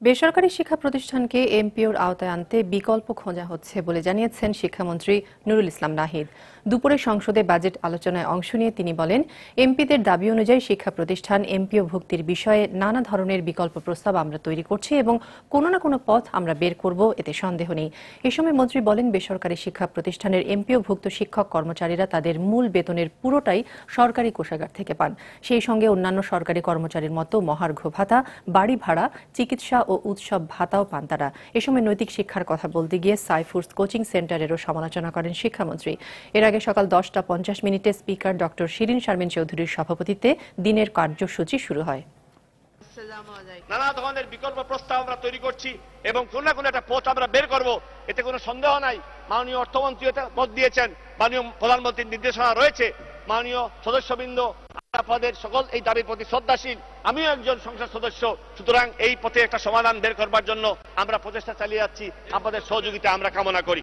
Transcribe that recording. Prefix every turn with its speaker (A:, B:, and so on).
A: বেসরকারি শিক্ষা প্রতিষ্ঠানকে এমপিওর আওতায় আনতে বিকল্প খোঁজা হচ্ছে বলে জানিয়েছেন শিক্ষামন্ত্রী নুরুল ইসলাম নাহিদ। দুপুরে সংসদে বাজেট আলোচনায় অংশ নিয়ে তিনি বলেন, এমপিদের দাবি অনুযায়ী শিক্ষা প্রতিষ্ঠান এমপিও ভুক্তির বিষয়ে নানা ধরনের বিকল্প প্রস্তাব আমরা তৈরি করছি এবং কোনো না কোনো পথ আমরা বের করব, এতে সন্দেহ নেই। এ সময় মন্ত্রী বলেন, বেসরকারি শিক্ষা প্রতিষ্ঠানের এমপিওভুক্ত শিক্ষক কর্মচারীরা তাদের মূল বেতনের পুরোটাই সরকারি কোষাগার থেকে পান। সেই সঙ্গে অন্যান্য সরকারি কর্মচারীর মতো মহার্ঘ ভাতা, বাড়ি ভাড়া, চিকিৎসা ও উৎসব ভাতাও পান তারা। এ সময় নৈতিক শিক্ষার কথা বলতে গিয়ে সাইফুর্স কোচিং সেন্টারেরও সমালোচনা করেন শিক্ষামন্ত্রী। এর আগে সকাল 10:50 স্পিকার ডক্টর শিরিন শারমিন চৌধুরীর সভাপতিত্বে দিনের কার্যসূচি শুরু হয়।
B: নানা ধরনের বিকল্প প্রস্তাব আমরা তৈরি করছি এবং কোন না কোন একটা পথ আমরা বের করব, এতে কোনো সন্দেহ নাই। মাননীয় অর্থমন্ত্রী মত দিয়েছেন, মাননীয় প্রধানমন্ত্রীর নির্দেশনা রয়েছে। মাননীয় সদস্যবৃন্দ, আপনাদের সকল এই দাবির প্রতি শ্রদ্ধাশীল। আমিও একজন সংসদ সদস্য, সুতরাং এই পথে একটা সমাধান বের করবার জন্য আমরা প্রচেষ্টা চালিয়ে যাচ্ছি। আপনাদের সহযোগিতা আমরা কামনা করি।